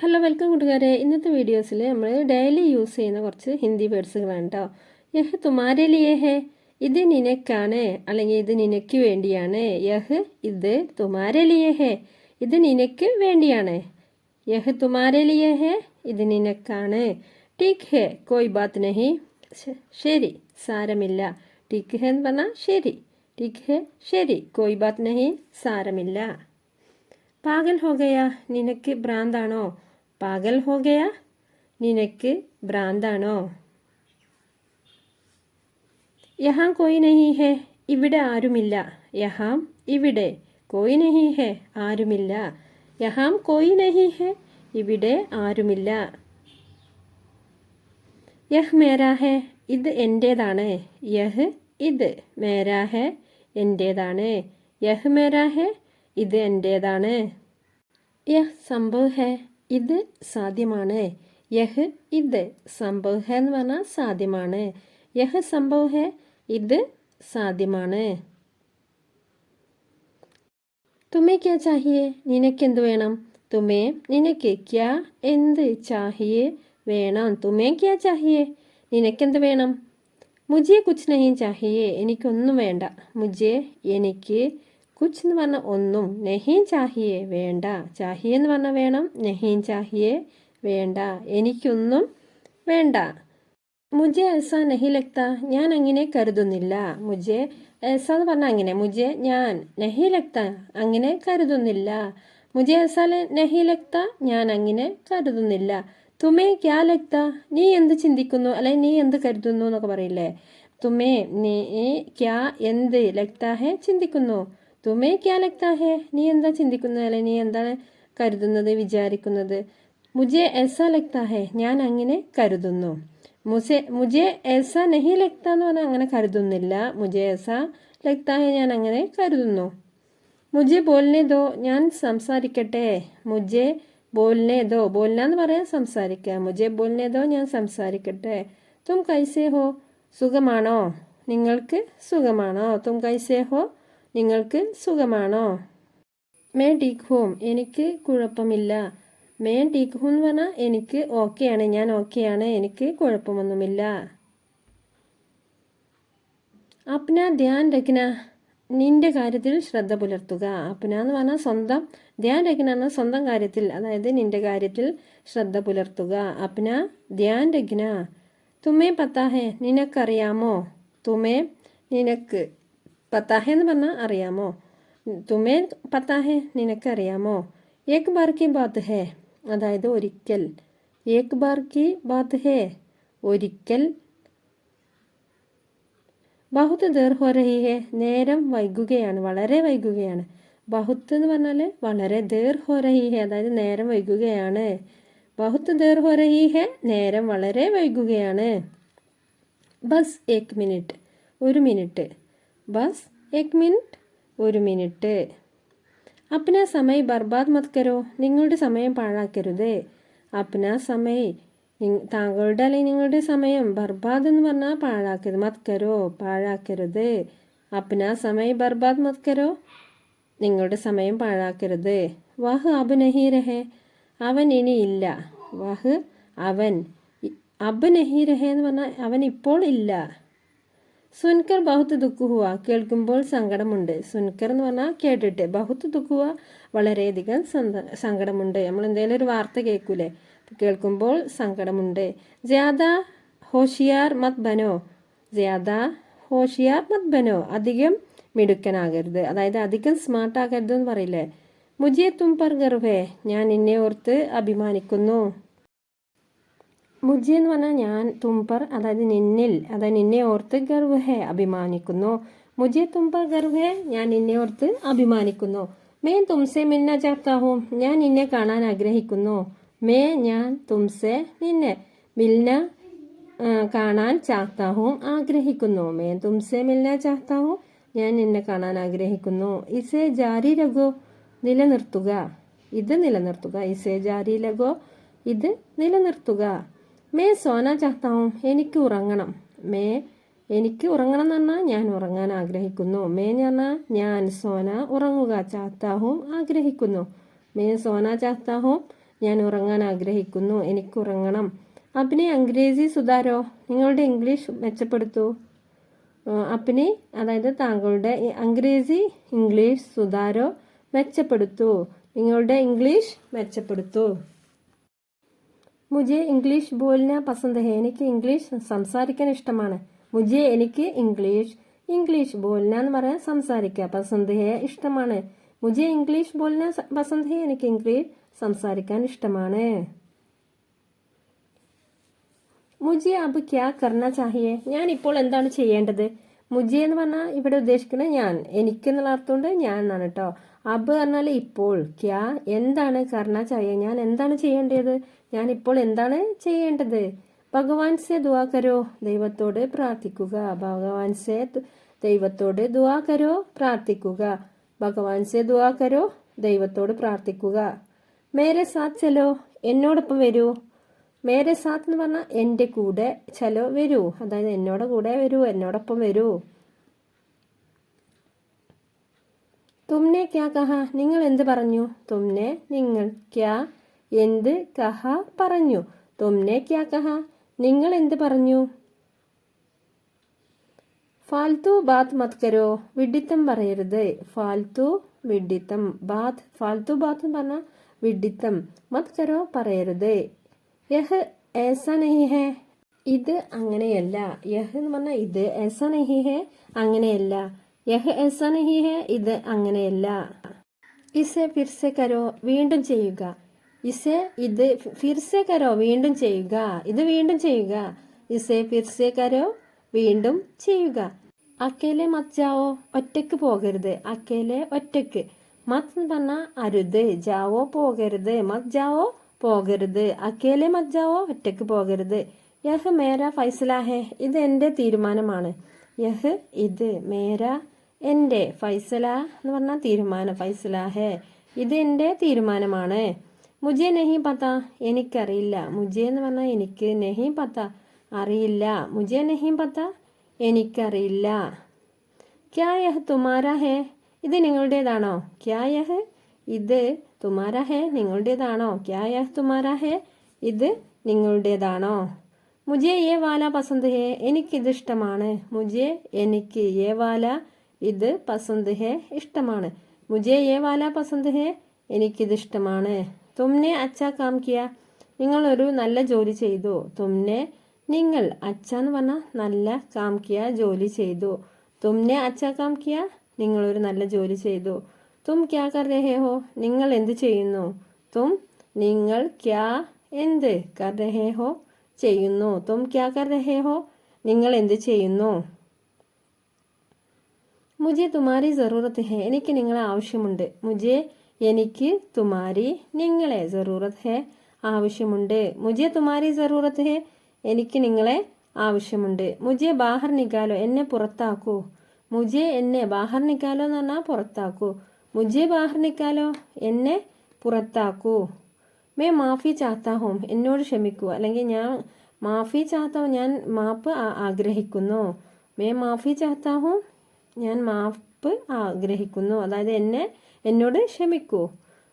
Hello welcome കൂട്ടുകാരെ. ഇന്നത്തെ വീഡിയോസിൽ നമ്മൾ ഡെയിലി യൂസ് ചെയ്യുന്ന കുറച്ച് ഹിന്ദി വേർഡ്സുകളാണ് കേട്ടോ. യഹ് തുമാരെ ലിയേ ഹേ, ഇത് നിനക്കാണ് അല്ലെങ്കിൽ ഇത് നിനക്ക് വേണ്ടിയാണ്. യഹ് ഇത് തുമാരെ ലിയേ ഹേ, ഇത് നിനക്ക് വേണ്ടിയാണ്. യഹ് തുമാരെ ലിയേ ഹേ, ഇത് നിനക്കാണ്. ടീക്ക് ഹേ കോയ് ബാത്ത് നഹി, ശരി സാരമില്ല. ടീക്ക് ഹേ എന്ന് പറഞ്ഞാൽ ശരി. ടീക്ക് ഹേ ശരി, കോയ് ബാത്ത് നഹി സാരമില്ല. പാഗൽ ഹോ ഗയ, നിനക്ക് ഭ്രാന്താണോ. പാഗൽ ഹോ ഗയ, നിനക്ക് ഭ്രാന്താണോ. യഹാം കോയി നഹി ഹേ, ഇവിടെ ആരുമില്ല. യഹാം ഇവിടെ, കോയി നഹി ഹേ ആരുമില്ല. യഹാം കോയി നഹി ഹേ, ഇവിടെ ആരുമില്ല. യഹ് മേരാ ഹേ, ഇത് എൻ്റേതാണ്. യഹ് ഇത്, മേരാ ഹേ എൻ്റേതാണ്. യഹ് മേരാ ഹേ, ഇത് എൻ്റേതാണ്. യഹ് സംഭവ് ഹേ, ഇത് സാധ്യമാണ്. യഹ് ഇത്, സംഭവ് ഹേ എന്ന് പറഞ്ഞാൽ സാധ്യമാണ്. യഹ് സംഭവ് ഹേ, ഇത് സാധ്യമാണ്. തുമേ ക്യാ ചാഹിയേ, നിനക്ക് എന്ത് വേണം. തുമേ നിനക്ക്, ക്യാ എന്ത്, ചാഹിയേ വേണം. തുമേ ക്യാ ചാഹിയേ, നിനക്കെന്ത് വേണം. മുജെ കുച്ച് നഹി ചാഹിയേ, എനിക്കൊന്നും വേണ്ട. മുജെ എനിക്ക്, കുച്ച് എന്ന് പറഞ്ഞാൽ ഒന്നും, നഹി ചാഹിയേ വേണ്ട. ചാഹിയേ എന്ന് പറഞ്ഞാൽ വേണം, നഹി ചാഹിയേ വേണ്ട, എനിക്കൊന്നും വേണ്ട. മുജെ ऐसा നഹി ലഗ്ത, ഞാൻ അങ്ങനെ കരുതുന്നില്ല. മുജെ ऐसा എന്ന് പറഞ്ഞാൽ അങ്ങനെ, മുജെ ഞാൻ, നഹി ലഗ്ത അങ്ങനെ കരുതുന്നില്ല. മുജെ ऐसा നഹി ലഗ്ത, ഞാൻ അങ്ങനെ കരുതുന്നില്ല. തുമേ ക്യാ ലഗ്ത, നീ എന്ത് ചിന്തിക്കുന്നു അല്ലെങ്കിൽ നീ എന്ത് കരുതുന്നു എന്നൊക്കെ പറയില്ലേ. തുമേ നീ, ക്യാ എന്ത്, ലഗ്ത ഹേ ചിന്തിക്കുന്നു. തുമേ ക്യാ ലഗ്ത ഹേ, നീ എന്താ ചിന്തിക്കുന്നത് അല്ലെ നീ എന്താണ് കരുതുന്നത്, വിചാരിക്കുന്നത്. മുജെ ऐसा ലഗ്ത ഹേ, ഞാൻ അങ്ങനെ കരുതുന്നു. മുജെ ऐसा നഹി ലഗ്ത എന്ന് പറഞ്ഞാൽ അങ്ങനെ കരുതുന്നില്ല. മുജെ ऐसा ലഗ്ത ഹേ, ഞാൻ അങ്ങനെ കരുതുന്നു. മുജെ ബോൽനെ ദോ, ഞാൻ സംസാരിക്കട്ടെ. മുജെ ബോൽനെ ദോ, ബോൽന എന്ന് പറയാൻ സംസാരിക്കുക. മുജെ ബോൽനെ ദോ, ഞാൻ സംസാരിക്കട്ടെ. തും കൈസേ ഹോ, സുഖമാണോ. നിങ്ങൾക്ക് സുഖമാണോ. തും കൈസേ ഹോ, നിങ്ങൾക്ക് സുഖമാണോ. മേ ടീക്ക് ഹൂം, എനിക്ക് കുഴപ്പമില്ല. മേ ടീക്ക് ഹൂം എന്ന് പറഞ്ഞാൽ എനിക്ക് ഓക്കെയാണ്, ഞാൻ ഓക്കെയാണ്, എനിക്ക് കുഴപ്പമൊന്നുമില്ല. അപ്ന ധ്യാൻ രഖ്ന, നിന്റെ കാര്യത്തിൽ ശ്രദ്ധ പുലർത്തുക. അപ്ന എന്ന് പറഞ്ഞാൽ സ്വന്തം, ധ്യാൻ രഖ്ന എന്ന സ്വന്തം കാര്യത്തിൽ, അതായത് നിന്റെ കാര്യത്തിൽ ശ്രദ്ധ പുലർത്തുക. അപ്ന ധ്യാൻ രഖ്ന. തുമേ പത്താ ഹേ, നിനക്കറിയാമോ. തുമേ നിനക്ക്, പത്താ ഹേ എന്ന് പറഞ്ഞാൽ അറിയാമോ. തുമേ പത്താ ഹേ, നിനക്കറിയാമോ. ഏക് ബാർ കി ബാത്ത് ഹേ, അതായത് ഒരിക്കൽ. ഏക് ബാർ കി ബാത്ത് ഹേ, ഒരിക്കൽ. ബഹുത് ദേർ ഹോ രഹി ഹേ, നേരം വൈകുകയാണ്, വളരെ വൈകുകയാണ്. ബഹുത്ത് എന്ന് പറഞ്ഞാൽ വളരെ, ദേർ ഹോ രഹി ഹേ അതായത് നേരം വൈകുകയാണ്. ബഹുത് ദേർ ഹോ രഹി ഹേ, നേരം വളരെ വൈകുകയാണ്. ബസ് ഏക് മിനിറ്റ്, ഒരു മിനിറ്റ്. ബസ് ഏക് മിനിറ്റ്, ഒരു മിനിറ്റ്. അപ്ന സമയം ബർബാദ് മത് കരോ, നിങ്ങളുടെ സമയം പാഴാക്കരുത്. അപ്ന സമയം, താങ്കളുടെ അല്ലെങ്കിൽ നിങ്ങളുടെ സമയം, ബർബാദ് എന്ന് പറഞ്ഞാൽ പാഴാക്കരുത്, മത് കരോ പാഴാക്കരുത്. അപ്ന സമയം ബർബാദ് മത് കരോ, നിങ്ങളുടെ സമയം പാഴാക്കരുത്. വഹ് അബ് നഹി രഹേ, അവൻ ഇനി ഇല്ല. വഹ് അവൻ, അബ് നഹി രഹേ എന്ന് പറഞ്ഞാൽ അവൻ ഇപ്പോൾ ഇല്ല. സുൻകർ ബഹുത്ത് ദുഃഖ ഹുവ, കേൾക്കുമ്പോൾ സങ്കടമുണ്ട്. സുൻകർ എന്ന് പറഞ്ഞാൽ കേട്ടിട്ട്, ബഹുത്ത് ദുഃഖ ഹുവ വളരെയധികം സങ്കടമുണ്ട്. നമ്മൾ എന്തെങ്കിലും ഒരു വാർത്ത കേൾക്കൂലേ, കേൾക്കുമ്പോൾ സങ്കടമുണ്ട്. ജ്യാദ ഹോഷിയാർ മത് ബനോ, ജ്യാദ ഹോഷിയാർ മത് ബനോ, അധികം മിടുക്കനാകരുത്, അതായത് അധികം സ്മാർട്ട് ആകരുത് എന്ന് പറയില്ലേ. മുജെ തും പർ ഗർവ്, ഞാൻ നിന്നെ ഓർത്ത് അഭിമാനിക്കുന്നു. മുജെ എന്ന് പറഞ്ഞാൽ ഞാൻ, തുംപർ അതായത് നിന്നിൽ, അതായത് നിന്നെ ഓർത്ത്, ഗർവ് ഹേ അഭിമാനിക്കുന്നു. മുജെ തുംപർ ഗർവ് ഹേ, ഞാൻ നിന്നെ ഓർത്ത് അഭിമാനിക്കുന്നു. മേ തുംസെ മിൽന ചാഹ്താ ഹൂം, ഞാൻ നിന്നെ കാണാൻ ആഗ്രഹിക്കുന്നു. മേ ഞാൻ, തുംസെ നിന്നെ, മിൽന കാണാൻ, ചാഹ്താ ഹൂം ആഗ്രഹിക്കുന്നു. മേ തുംസെ മിൽന ചാഹ്താ ഹൂം, ഞാൻ നിന്നെ കാണാൻ ആഗ്രഹിക്കുന്നു. ഇസേ ജാരി രഖോ, നിലനിർത്തുക, ഇത് നിലനിർത്തുക. ഇസേ ജാരി ലഗോ, ഇത് നിലനിർത്തുക. മേ സോന ചാഹ്താ ഹൂം, എനിക്ക് ഉറങ്ങണം. മേ എനിക്ക് ഉറങ്ങണം എന്ന് പറഞ്ഞാൽ ഞാൻ ഉറങ്ങാൻ ആഗ്രഹിക്കുന്നു. മേ എന്ന് പറഞ്ഞാൽ ഞാൻ, സോന ഉറങ്ങുക, ചാഹ്താ ഹൂം ആഗ്രഹിക്കുന്നു. മേ സോന ചാഹ്താ ഹൂം, ഞാൻ ഉറങ്ങാൻ ആഗ്രഹിക്കുന്നു, എനിക്ക് ഉറങ്ങണം. അപ്നെ അംഗ്രേസി സുധാരോ, നിങ്ങളുടെ ഇംഗ്ലീഷ് മെച്ചപ്പെടുത്തൂ. അപ്നെ അതായത് താങ്കളുടെ അംഗ്രേസി ഇംഗ്ലീഷ് സുധാരോ മെച്ചപ്പെടുത്തൂ, നിങ്ങളുടെ ഇംഗ്ലീഷ് മെച്ചപ്പെടുത്തൂ. മുझे ഇംഗ്ലീഷ് ബോൽന പസന്ത് ഹെ, എനിക്ക് ഇംഗ്ലീഷ് സംസാരിക്കാൻ ഇഷ്ടമാണ്. മുझे എനിക്ക് ഇംഗ്ലീഷ് ബോൽന എന്ന് പറയാൻ സംസാരിക്കുക, പസന്ത് ഹെ ഇഷ്ടമാണ്. മുझे ഇംഗ്ലീഷ് ബോൽന പസന്ത് ഹെ, എനിക്ക് ഇംഗ്ലീഷ് സംസാരിക്കാൻ ഇഷ്ടമാണ്. മുझे അബ് ക്യാ കർണ ചാഹിയെ, ഞാൻ ഇപ്പോൾ എന്താണ് ചെയ്യേണ്ടത്. മുझे എന്ന് പറഞ്ഞാൽ ഇവിടെ ഉദ്ദേശിക്കുന്നത് ഞാൻ, എനിക്ക് എന്നുള്ള അർത്ഥമുണ്ട്, ഞാൻ എന്നാണ് കേട്ടോ. അബ് പറഞ്ഞാൽ ഇപ്പോൾ, ക്യാ എന്താണ്, കർണ ചാഹിയെ ഞാൻ എന്താണ് ചെയ്യേണ്ടത്, ഞാൻ ഇപ്പോൾ എന്താണ് ചെയ്യേണ്ടത്. ഭഗവാൻ സെ ദുആ കരോ, ദൈവത്തോട് പ്രാർത്ഥിക്കുക. ഭഗവാൻ സെ ദൈവത്തോട് ദുആ കരോ, പ്രാർത്ഥിക്കുക. ഭഗവാൻ സെ ദുആ കരോ, ദൈവത്തോട് പ്രാർത്ഥിക്കുക. മേരെ സാത്ത് ചലോ, എന്നോടൊപ്പം വരൂ. മേരെ സാത്ത് എന്ന് പറഞ്ഞാൽ എൻ്റെ കൂടെ, ചലോ വരൂ, അതായത് എന്നോട് കൂടെ വരൂ, എന്നോടൊപ്പം വരൂ. തുമ്നെ ക്യാ കഹ, നിങ്ങൾ എന്ത് പറഞ്ഞു. തുമ്നെ നിങ്ങൾ, ക്യാ എന്ത്, കഹ പറഞ്ഞു. തുമ്നെ ക്യാ കഹ, നിങ്ങൾ എന്ത് പറഞ്ഞു. ഫാൽത്തു ബാത് മത് കരോ, വിഡിത്തം പറയരുത്. ഫാൽത്തു വിഡിത്തം, ബാത് ഫാൽത്തു ബാത്ത് എന്ന് പറഞ്ഞാൽ വിഡിത്തം, മത് കരോ പറയരുത്. യഹ് ഏസാ നഹി ഹെ, ഇത് അങ്ങനെയല്ല. യഹ് എന്ന് പറഞ്ഞാൽ ഇത്, ഏസാ നഹി ഹെ അങ്ങനെയല്ല. യഹ് ഏസാ നഹി ഹെ ഇത് അങ്ങനെയല്ല. ഇസെ ഫിർസെ കരോ, വീണ്ടും ചെയ്യുക. ഇസെ ഇത്, ഫിർസെ കരോ വീണ്ടും ചെയ്യുക, ഇത് വീണ്ടും ചെയ്യുക. ഇസെ ഫിർസെ കരോ വീണ്ടും ചെയ്യുക. അക്കേലെ മത് ജാവോ, ഒറ്റക്ക് പോകരുത്. അക്കേലെ ഒറ്റക്ക്, മത് എന്ന് പറഞ്ഞാൽ അരുത്, ജാവോ പോകരുത്, മത് ജാവോ പോകരുത്. അക്കേലെ മത് ജാവോ ഒറ്റക്ക് പോകരുത്. യഹ് മേര ഫൈസല ഹെ, ഇത് എൻ്റെ തീരുമാനമാണ്. യഹ് ഇത്, മേര എൻ്റെ, ഫൈസല എന്ന് പറഞ്ഞാൽ തീരുമാനം, ഫൈസല ഹെ ഇത് എൻ്റെ തീരുമാനമാണ്. മുझे നഹി പത്ത, എനിക്കറിയില്ല. മുझे എന്ന് പറഞ്ഞാൽ എനിക്ക്, നഹി പത്ത അറിയില്ല. മുझे നഹി പത്ത എനിക്കറിയില്ല. ക്യാ യഹ് തുമാരാ ഹെ, ഇത് നിങ്ങളുടേതാണോ. ക്യാ യഹ് ഇത്, തുമാരാ ഹെ നിങ്ങളുടേതാണോ. ക്യാ യഹ് തുമാരാ ഹെ ഇത് നിങ്ങളുടേതാണോ. മുझे യേ വാല പസന്ത് ഹെ, എനിക്കിത് ഇഷ്ടമാണ്. മുझे എനിക്ക്, യേ വാല ഇത്, പസന്ത് ഹെ ഇഷ്ടമാണ്. മുझे യേ വാല പസന്ത് ഹെ എനിക്കിത് ഇഷ്ടമാണ്. തുമ്നെ അച്ഛാ കാം കിയ, നിങ്ങൾ ഒരു നല്ല ജോലി ചെയ്തു. തുമ്നെ നിങ്ങൾ, അച്ഛ എന്ന് പറഞ്ഞാൽ നല്ല, കാം കിയ ജോലി ചെയ്തു. തുമ്നെ അച്ഛാ കാം കിയ നിങ്ങളൊരു നല്ല ജോലി ചെയ്തു. തും ക്യാ കർ രഹേ ഹോ, നിങ്ങൾ എന്ത് ചെയ്യുന്നു. തും നിങ്ങൾ, ക്യാ എന്ത്, കർ രഹേ ഹോ ചെയ്യുന്നു. തും ക്യാ കർ രഹേ ഹോ നിങ്ങൾ എന്ത് ചെയ്യുന്നു. മുझे തുമാരി ജറൂറത്ത് ഹെ, എനിക്ക് നിങ്ങളെ ആവശ്യമുണ്ട്. മുझे എനിക്ക്, തുമാരി നിങ്ങളെ, ജറൂറത്ത് ഹെ ആവശ്യമുണ്ട്. മുझे തുമാരി ജറൂറത്ത് ഹെ എനിക്ക് നിങ്ങളെ ആവശ്യമുണ്ട്. മുझे ബാഹർ നിക്കാലോ, എന്നെ പുറത്താക്കൂ. മുझे എന്നെ, ബാഹർ നിക്കാലോ എന്ന് പറഞ്ഞാൽ പുറത്താക്കൂ. മുझे ബാഹർ നിക്കാലോ എന്നെ പുറത്താക്കൂ. മേ മാഫി ചാത്താ ഹൂം, എന്നോട് ക്ഷമിക്കൂ. അല്ലെങ്കിൽ ഞാൻ മാഫി ചാത്താ ഹൂം, ഞാൻ മാപ്പ് ആഗ്രഹിക്കുന്നു. മേ മാഫി ചാത്താ ഹൂം, ഞാൻ മാപ്പ് ആഗ്രഹിക്കുന്നു, അതായത് എന്നോട് ക്ഷമിക്കൂ.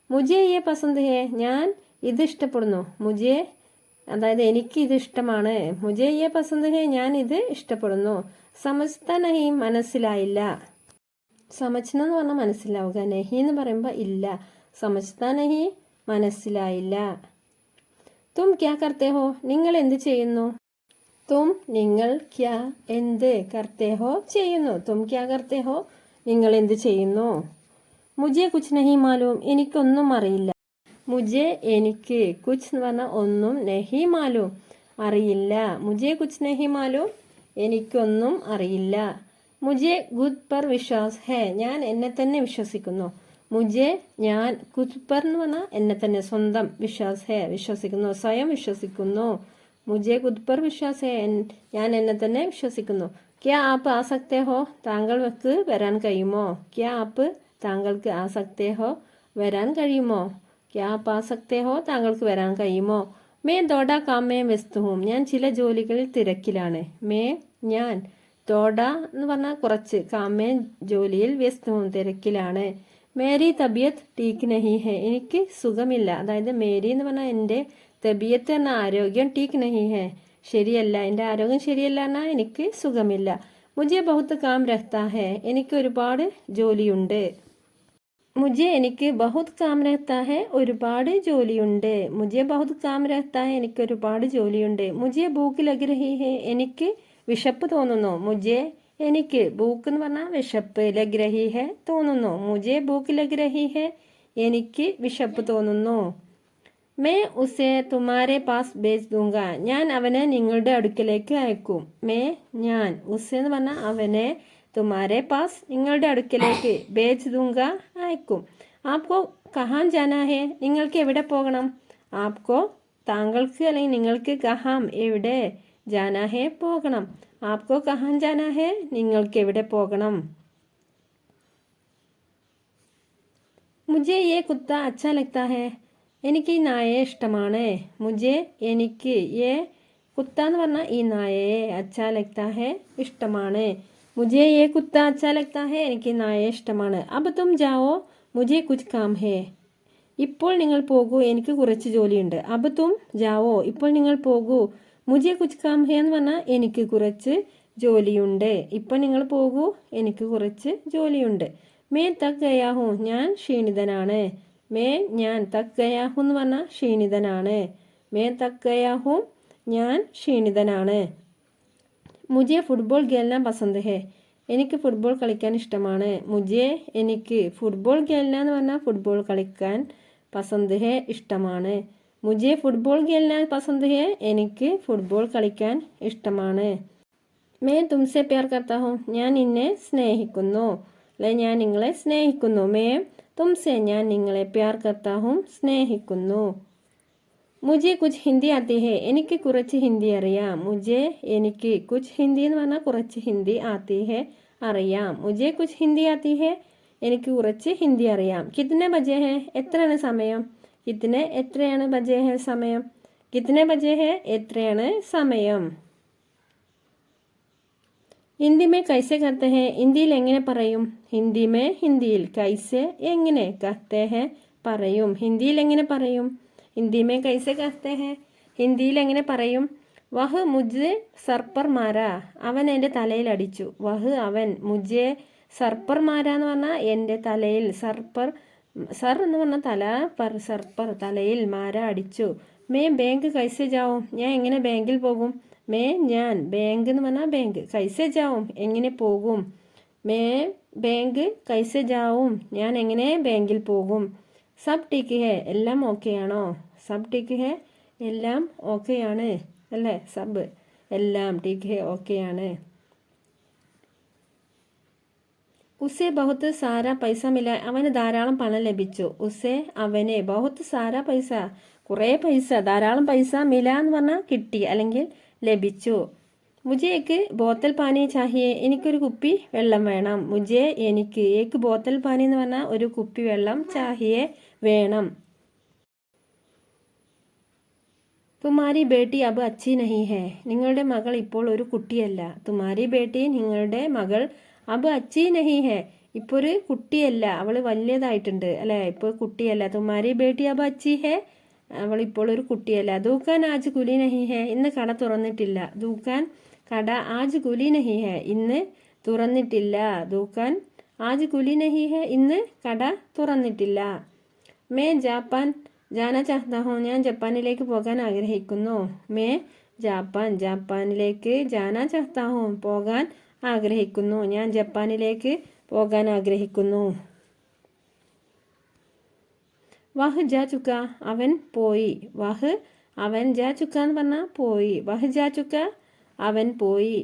മുझे യേ പസന്ത് ഹെ, ഞാൻ ഇത് ഇഷ്ടപ്പെടുന്നു. മുझे അതായത് എനിക്ക് ഇത് ഇഷ്ടമാണ്. മുझे യേ പസന്ത് ഹെ, ഞാൻ ഇത് ഇഷ്ടപ്പെടുന്നു. സമജ്താ നഹി, മനസ്സിലായില്ല. സമജ്ന എന്ന് പറഞ്ഞാൽ മനസ്സിലാവുക, നഹി എന്ന് പറയുമ്പോൾ ഇല്ല. സമജ്താ നഹി മനസ്സിലായില്ല. തും ക്യാ കർത്തേ ഹോ, നിങ്ങൾ എന്ത് ചെയ്യുന്നു. തും നിങ്ങൾ, ക്യാ എന്ത്, കർത്തേ ഹോ ചെയ്യുന്നു. തും ക്യാ കർത്തേ ഹോ നിങ്ങൾ എന്ത് ചെയ്യുന്നു. മുझे കുച്ച് നഹി മാലൂം, എനിക്കൊന്നും അറിയില്ല. മുझे എനിക്ക്, കുച്ച് എന്ന് പറഞ്ഞാൽ ഒന്നും, നഹി മാലൂം അറിയില്ല. മുझे കുച്ച് നഹി മാലൂം എനിക്കൊന്നും അറിയില്ല. മുझे ഖുദ് പർ വിശ്വാസ് ഹെ, ഞാൻ എന്നെ തന്നെ വിശ്വസിക്കുന്നു. മുझे ഞാൻ, ഖുദ് പർ എന്ന് പറഞ്ഞാൽ എന്നെ തന്നെ, സ്വന്തം, വിശ്വാസ് ഹെ വിശ്വസിക്കുന്നു, സ്വയം വിശ്വസിക്കുന്നു. മുझे ഖുദ് പർ വിശ്വാസ് ഹെ ഞാൻ എന്നെ തന്നെ വിശ്വസിക്കുന്നു. ക്യാ ആപ്പ് ആ സക്തേ ഹോ, താങ്കൾക്ക് വരാൻ കഴിയുമോ. ക്യാ ആപ്പ് താങ്കൾക്ക്, ആ സക്തേ ഹോ വരാൻ കഴിയുമോ. ക്യാ ആപ്പ് ആ സക്തേ ഹോ താങ്കൾക്ക് വരാൻ കഴിയുമോ. മേ ദോഡ കാമേ വ്യസ്ത ഹൂം, ഞാൻ ചില ജോലികളിൽ തിരക്കിലാണ്. മേ ഞാൻ, ദോഡ എന്ന് പറഞ്ഞാൽ കുറച്ച്, കാമേ ജോലിയിൽ, വ്യസ്ത ഹൂം തിരക്കിലാണ്. മേരി തബിയത്ത് ടീക്ക് നഹി ഹെ, എനിക്ക് സുഖമില്ല. അതായത് മേരി എന്ന് പറഞ്ഞാൽ എൻ്റെ, തബിയത്ത് എന്ന ആരോഗ്യം, ടീക്ക് നഹി ഹെ ശരിയല്ല, എൻ്റെ ആരോഗ്യം ശരിയല്ല എന്നാൽ എനിക്ക് സുഖമില്ല. മുझे बहुत काम रहता है, എനിക്ക് ഒരുപാട് ജോലിയുണ്ട്. മുझे എനിക്ക് बहुत काम रहता है ഒരുപാട് ജോലിയുണ്ട്. മുझे बहुत काम रहता है എനിക്ക് ഒരുപാട് ജോലിയുണ്ട്. മുझे भूख लग रही है എനിക്ക് വിശപ്പ് തോന്നുന്നു. മുझे എനിക്ക്, ഭൂക്ക് എന്ന് പറഞ്ഞാൽ വിശപ്പ്, ലഗ് രഹി ഹെ തോന്നുന്നു. മുझे भूख लग रही है എനിക്ക് വിശപ്പ് തോന്നുന്നു. मैं उसे तुम्हारे पास भेज दूंगा ഞാൻ അവനെ നിങ്ങളുടെ അടുക്കലേക്ക് അയക്കും. ഞാൻ, ഉസെ എന്ന് പറഞ്ഞാൽ അവനെ, തുമാരെ പാസ് നിങ്ങളുടെ അടുക്കലേക്ക്, ഭേജ് ദൂങ്ക അയക്കും. ആപ്കോ കഹാൻ ജാനാ ഹെ നിങ്ങൾക്ക് എവിടെ പോകണം. ആപ്കോ താങ്കൾക്ക് അല്ലെങ്കിൽ നിങ്ങൾക്ക്, കഹാം എവിടെ, ജാനാ ഹെ പോകണം. ആപ്കോ കഹാൻ ജാനാ ഹെ നിങ്ങൾക്ക് എവിടെ പോകണം. മുझे ये कुत्ता अच्छा लगता है എനിക്ക് ഈ നായയെ ഇഷ്ടമാണ്. മുझे എനിക്ക്, യേ കുത്ത എന്ന് പറഞ്ഞാൽ ഈ നായയെ, അച്ഛാ ലഗ്താ ഹെ ഇഷ്ടമാണ്. മുझे യേ കുത്ത അച്ഛാ ലഗ്താ ഹെ എനിക്ക് ഈ നായയെ ഇഷ്ടമാണ്. അബ് തും ജാവോ മുझे കുച്ച് കാം ഹെ ഇപ്പോൾ നിങ്ങൾ പോകൂ എനിക്ക് കുറച്ച് ജോലിയുണ്ട്. അബ് തും ജാവോ ഇപ്പോൾ നിങ്ങൾ പോകൂ. മുझे കുച്ച് കാം ഹെ എന്ന് പറഞ്ഞാൽ എനിക്ക് കുറച്ച് ജോലിയുണ്ട്. ഇപ്പോൾ നിങ്ങൾ പോകൂ എനിക്ക് കുറച്ച് ജോലിയുണ്ട്. മേ തക് ഗയാ ഹൂം ഞാൻ ക്ഷീണിതനാണ്. ഞാൻ, തക് ഗയാ ഹൂം എന്ന് പറഞ്ഞാൽ ക്ഷീണിതനാണ്. മേ തക് ഗയാ ഹൂം ഞാൻ ക്ഷീണിതനാണ്. മുझे ഫുട്ബോൾ ഖേൽന പസന്ത് ഹെ എനിക്ക് ഫുട്ബോൾ കളിക്കാൻ ഇഷ്ടമാണ്. മുझे എനിക്ക്, ഫുട്ബോൾ ഖേൽന എന്ന് പറഞ്ഞാൽ ഫുട്ബോൾ കളിക്കാൻ, പസന്ത് ഹെ ഇഷ്ടമാണ്. മുझे ഫുട്ബോൾ ഖേൽന പസന്ത് ഹെ എനിക്ക് ഫുട്ബോൾ കളിക്കാൻ ഇഷ്ടമാണ്. മേ തുംസെ പ്യാർ കർത്താ ഹൂം ഞാൻ നിന്നെ സ്നേഹിക്കുന്നു, അല്ലെ ഞാൻ നിങ്ങളെ സ്നേഹിക്കുന്നു. മേ തുംസെ ഞാൻ നിങ്ങളെ, പ്യാർ കർത്താ ഹൂം സ്നേഹിക്കുന്നു. മുझे കുച്ച് ഹിന്ദി ആത്തി ഹെ എനിക്ക് കുറച്ച് ഹിന്ദി അറിയാം. മുझे എനിക്ക്, കുച്ച് ഹിന്ദി എന്ന് പറഞ്ഞാൽ കുറച്ച് ഹിന്ദി, ആത്തി ഹെ അറിയാം. മുझे കുച്ച് ഹിന്ദി ആത്തി ഹെ എനിക്ക് കുറച്ച് ഹിന്ദി അറിയാം. കിത്തനെ ബജെ ഹെ എത്രയാണ് സമയം. കിത്തനെ എത്രയാണ്, ബജെ ഹെ സമയം. കിത്തനെ ബജെ ഹെ എത്രയാണ് സമയം. ഹിന്ദി മേ കൈസെ കഹത്തെ ഹെ ഹിന്ദിയിൽ എങ്ങനെ പറയും. ഹിന്ദി മേ ഹിന്ദിയിൽ, കൈസെ എങ്ങനെ, കഹത്തെ ഹെ പറയും, ഹിന്ദിയിൽ എങ്ങനെ പറയും. ഹിന്ദി മേ കൈസെ കഹത്തെ ഹെ ഹിന്ദിയിൽ എങ്ങനെ പറയും. വഹ് മുझे സർ പർ മാരാ അവൻ എൻ്റെ തലയിൽ അടിച്ചു. വഹ് അവൻ, മുझे സർ പർ മാരാ എന്ന് പറഞ്ഞാൽ എൻ്റെ തലയിൽ, സർ പർ, സർ എന്ന് പറഞ്ഞാൽ തല, പർ സർ പർ തലയിൽ, മാര അടിച്ചു. മേ ബാങ്ക് കൈസെ ജാവും ഞാൻ എങ്ങനെ ബാങ്കിൽ പോകും. മേ ഞാൻ, ബാങ്ക് എന്ന് പറഞ്ഞാൽ ബാങ്ക്, കൈസെ ജാവും എങ്ങനെ പോകും. മേ ബാങ്ക് കൈസെ ജാവും ഞാൻ എങ്ങനെ ബാങ്കിൽ പോകും. സബ് ടീക്ക് ഹെ എല്ലാം ഓക്കെയാണോ. സബ് ടീക്ക് ഹെ എല്ലാം ഓക്കെയാണ്, അല്ലേ. സബ് എല്ലാം, ടീക്ക് ഹെ ഓക്കെയാണ്. ഉസെ ബഹുത്ത് സാര പൈസ മില അവന് ധാരാളം പണം ലഭിച്ചു. ഉസെ അവന്, ബഹുത്ത് സാര പൈസ കുറേ പൈസ, ധാരാളം പൈസ, മില എന്ന് പറഞ്ഞാൽ കിട്ടി അല്ലെങ്കിൽ ലഭിച്ചു. മുझे एक ബോത്തൽ പാനി ചാഹിയെ എനിക്കൊരു കുപ്പി വെള്ളം വേണം. മുझे എനിക്ക്, ഏക്ക് ബോത്തൽ പാനി എന്ന് പറഞ്ഞാൽ ഒരു കുപ്പി വെള്ളം, ചാഹിയെ വേണം. തുമാരി ബേട്ടി അബ് അച്ചി നഹി ഹെ നിങ്ങളുടെ മകൾ ഇപ്പോൾ ഒരു കുട്ടിയല്ല. തുമാരി ബേട്ടി നിങ്ങളുടെ മകൾ, അബ് അച്ചി നഹി ഹെ ഇപ്പോൾ ഒരു കുട്ടിയല്ല, അവൾ വലിയതായിട്ടുണ്ട്, അല്ലേ. ഇപ്പോൾ കുട്ടിയല്ല. തുമാരി ബേട്ടി അബ് അച്ചി ഹെ അവൾ ഇപ്പോൾ ഒരു കുട്ടിയല്ല. ദൂക്കാൻ ആജ് കുലി നഹി ഹെ ഇന്ന് കട തുറന്നിട്ടില്ല. ദൂക്കാൻ കട, ആജ് കുലി നഹി ഹെ ഇന്ന് തുറന്നിട്ടില്ല. ദൂക്കാൻ ആജ് കുലി നഹി ഹെ ഇന്ന് കട തുറന്നിട്ടില്ല. മേ ജാപ്പാൻ ജാന ചാഹ്താ ഹൂം ഞാൻ ജപ്പാനിലേക്ക് പോകാൻ ആഗ്രഹിക്കുന്നു. മേ ജാപ്പാൻ, ജാപ്പാനിലേക്ക്, ജാന ചാഹ്താ ഹൂം പോകാൻ ആഗ്രഹിക്കുന്നു, ഞാൻ ജപ്പാനിലേക്ക് പോകാൻ ആഗ്രഹിക്കുന്നു. വഹ് ജാ ചുക്ക അവൻ പോയി. വഹ് അവൻ, ജാ ചുക്ക എന്ന് പറഞ്ഞാൽ പോയി. വഹ് ജാ ചുക്ക അവൻ പോയി.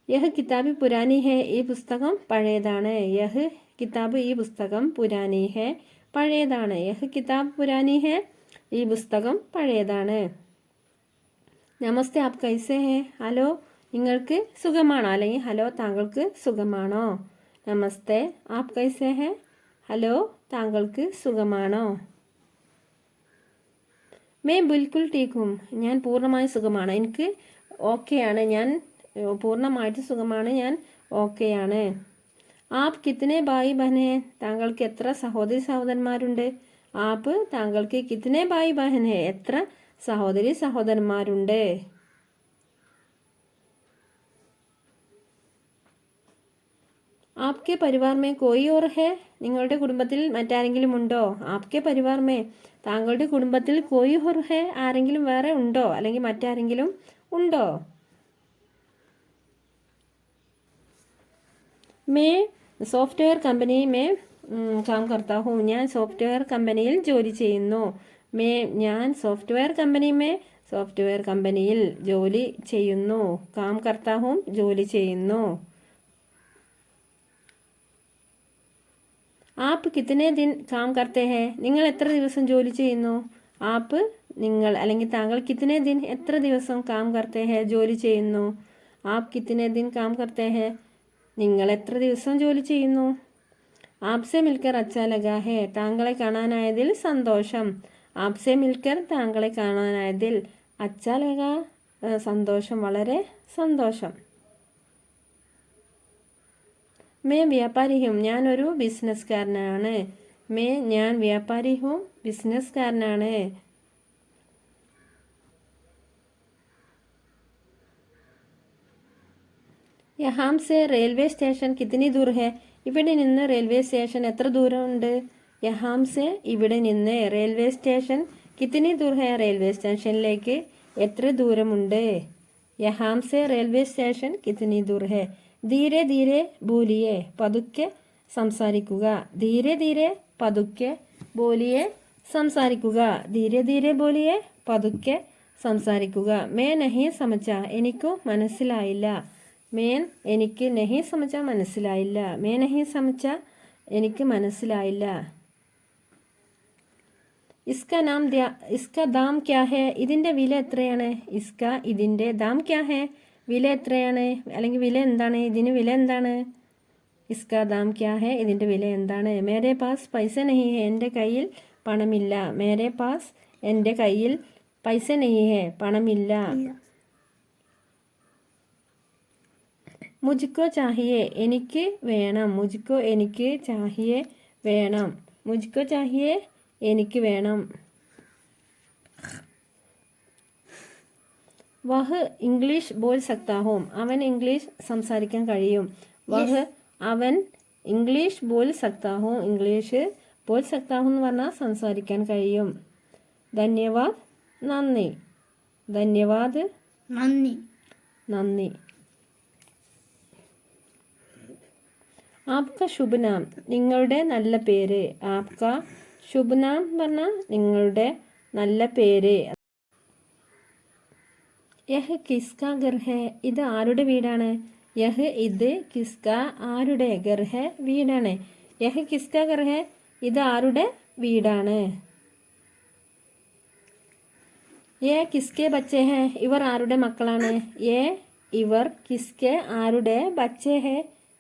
യഹ് കിതാബ് പുരാനി ഹെ ഈ പുസ്തകം പഴയതാണ്. യഹ് കിതാബ് ഈ പുസ്തകം, പുരാനി ഹെ പഴയതാണ്. യഹ് കിതാബ് പുരാനി ഹെ ഈ പുസ്തകം പഴയതാണ്. നമസ്തേ ആപ് കൈസെ ഹെ ഹലോ നിങ്ങൾക്ക് സുഖമാണോ, അല്ലെങ്കിൽ ഹലോ താങ്കൾക്ക് സുഖമാണോ. നമസ്തേ ആപ് കൈസെ ഹെ ഹലോ താങ്കൾക്ക് സുഖമാണോ. മേ ബിൽക്കുൽ ടീക്ക് ഹൂം ഞാൻ പൂർണ്ണമായും സുഖമാണ്, എനിക്ക് ഓക്കെയാണ്, ഞാൻ പൂർണ്ണമായിട്ട് സുഖമാണ്, ഞാൻ ഓക്കെയാണ്. ആപ്പ് കിത്തനെ ഭായി ബഹൻ ഹെ? താങ്കൾക്ക് എത്ര സഹോദരി സഹോദരന്മാരുണ്ട്? ആപ്പ് താങ്കൾക്ക് കിത്തനെ ഭായി ബഹൻ ഹെ? എത്ര സഹോദരി സഹോദരന്മാരുണ്ട്? Aapke Parivar may Koi or ഹെ? നിങ്ങളുടെ കുടുംബത്തിൽ മറ്റാരെങ്കിലും ഉണ്ടോ? ആപ്കെ പരിവാർ മേ താങ്കളുടെ കുടുംബത്തിൽ കോയി ഓർ ഹെ? ആരെങ്കിലും വേറെ ഉണ്ടോ അല്ലെങ്കിൽ മറ്റാരെങ്കിലും ഉണ്ടോ? May software company may calm കർത്താ ഹൂം. ഞാൻ സോഫ്റ്റ്വെയർ കമ്പനിയിൽ ജോലി ചെയ്യുന്നു. ഞാൻ സോഫ്റ്റ്വെയർ കമ്പനിയിൽ ജോലി ചെയ്യുന്നു. കാം കർത്താ ഹൂം ജോലി ചെയ്യുന്നു. ആപ്പ് കിത്തനെ ദിൻ കാം കർത്തേ ഹെ? നിങ്ങൾ എത്ര ദിവസം ജോലി ചെയ്യുന്നു? ആപ്പ് നിങ്ങൾ അല്ലെങ്കിൽ താങ്കൾ കിത്തനെ ദിൻ എത്ര ദിവസം കാം കർത്തേ ഹെ ജോലി ചെയ്യുന്നു? ആപ്പ് കിത്തനെ ദിൻ കാം കർത്തേ ഹെ? നിങ്ങൾ എത്ര ദിവസം ജോലി ചെയ്യുന്നു? ആപ്സെ മിൽക്കർ അച്ഛാ ലഗാ ഹെ? താങ്കളെ കാണാനായതിൽ സന്തോഷം. ആപ്സെ മിൽക്കർ താങ്കളെ കാണാനായതിൽ അച്ഛാ ലഗാ സന്തോഷം, വളരെ സന്തോഷം. മേ വ്യാപാരി ഹും. ഞാനൊരു ബിസിനസ്സുകാരനാണ്. ഞാൻ വ്യാപാരി ഹും ബിസിനസ്സുകാരനാണ്. യഹാം സെ റെയിൽവേ സ്റ്റേഷൻ കിത്തനി ദൂർ ഹെ? ഇവിടെ നിന്ന് റെയിൽവേ സ്റ്റേഷൻ എത്ര ദൂരമുണ്ട്? യഹാം സെ ഇവിടെ നിന്ന് റെയിൽവേ സ്റ്റേഷൻ കിത്തനി ദൂർ ഹെ? റെയിൽവേ സ്റ്റേഷനിലേക്ക് എത്ര ദൂരമുണ്ട്? യഹാം സെ റെയിൽവേ സ്റ്റേഷൻ കിത്തനി ദൂർ ഹെ? ധീരെ ധീരെ ബോലിയെ, പതുക്കെ സംസാരിക്കുക. ധീരെ ധീരെ പതുക്കെ ബോലിയെ സംസാരിക്കുക. ധീരെ ധീരെ ബോലിയെ പതുക്കെ സംസാരിക്കുക. മേ നഹി സമജ, എനിക്കു മനസ്സിലായില്ല. എനിക്ക് നഹി സമജ മനസ്സിലായില്ല. മേ നഹി സമജ എനിക്ക് മനസ്സിലായില്ല. ഇസ്ക ദാം ക്യാ ഹെ? ഇതിൻ്റെ വില എത്രയാണ്? ഇതിൻ്റെ ദാം ക്യാ ഹെ? വില എത്രയാണ് അല്ലെങ്കിൽ വില എന്താണ്? ഇതിന് വില എന്താണ്? ഇസ്കാ ദാം ക്യാ ഹെ? ഇതിൻ്റെ വില എന്താണ്? മേരെ പാസ് പൈസ നഹി ഹെ? എൻ്റെ കയ്യിൽ പണമില്ല. മേരെ പാസ് എൻ്റെ കയ്യിൽ പൈസ നഹി ഹെ? പണമില്ല. മുജ്കോ ചാഹിയെ എനിക്ക് വേണം. മുജ്കോ എനിക്ക് ചാഹിയെ വേണം. മുജ്കോ ചാഹിയെ എനിക്ക് വേണം. വഹ് ഇംഗ്ലീഷ് ബോൾ സക്താ ഹൂം. അവൻ ഇംഗ്ലീഷ് സംസാരിക്കാൻ കഴിയും. അവൻ ഇംഗ്ലീഷ് ബോൾ സക്താ ഹൂം. ഇംഗ്ലീഷ് ബോൾ സക്താ ഹൂം എന്ന് പറഞ്ഞാൽ സംസാരിക്കാൻ കഴിയും. ധന്യവാദ് നന്ദി. ധന്യവാദ് നന്ദി. ആപ്ക ശുഭനാം നിങ്ങളുടെ നല്ല പേര്. ആപ്ക ശുഭനാം പറഞ്ഞാൽ നിങ്ങളുടെ നല്ല പേര്. യഹ് കിസ്കാ ഘർ ഹെ? ഇത് ആരുടെ വീടാണ്? ഇത് കിസ്കാ ആരുടെ, ഘർ ഹെ വീടാണ്. യഹ് കിസ്കാ ഘർ ഹെ? ഇത് ആരുടെ വീടാണ്. കിസ്കെ ബച്ചെ ഹെ? ഇവർ ആരുടെ മക്കളാണ്. ഇവർ കിസ്കെ ആരുടെ ബച്ചെ ഹെ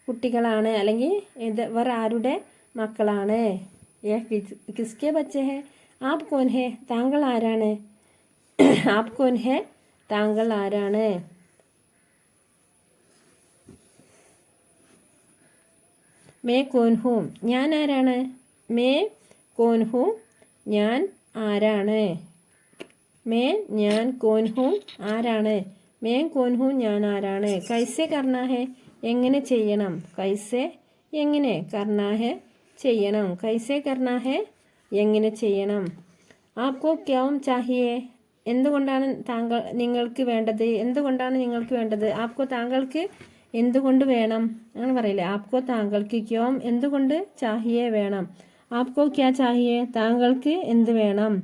കുട്ടികളാണ് അല്ലെങ്കിൽ ഇവർ ആരുടെ മക്കളാണ്. കിസ്കെ ബച്ചെ ഹെ? ആപ് കോൻ ഹെ? താങ്കൾ ആരാണ്. ആപ് കോൻ ഹെ? താങ്കൾ ആരാണ്. മേ കോൻ ഹൂം? ഞാൻ ആരാണ്. മേ കോൻ ഹൂം? ഞാൻ ആരാണ്. ഞാൻ കോൻ ഹൂം? ആരാണ്. മേ കോൻ ഹൂം? ഞാൻ ആരാണ്. കൈസെ കർണാ ഹെ? എങ്ങനെ ചെയ്യണം. കൈസെ എങ്ങനെ, കർണാ ഹെ ചെയ്യണം. കൈസെ കർണാ ഹെ എങ്ങനെ ചെയ്യണം. ആപ്കോ ക്യോം ചാഹിയെ? എന്തുകൊണ്ടാണ് നിങ്ങൾക്ക് വേണ്ടത്. എന്തുകൊണ്ടാണ് നിങ്ങൾക്ക് വേണ്ടത്. ആപ്കോ താങ്കൾക്ക് എന്തുകൊണ്ട് വേണം. അങ്ങനെ പറയില്ലേ. ആപ്കോ താങ്കൾക്ക്, ക്യോം എന്തുകൊണ്ട്, ചാഹിയെ വേണം. ആപ്കോ ക്യാ ചാഹിയെ? താങ്കൾക്ക് എന്ത് വേണം.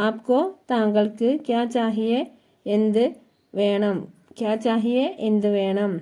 ആപ്കോ താങ്കൾക്ക്, ക്യാ ചാഹിയെ എന്ത് വേണം. ക്യാ ചാഹിയെ എന്ത് വേണം.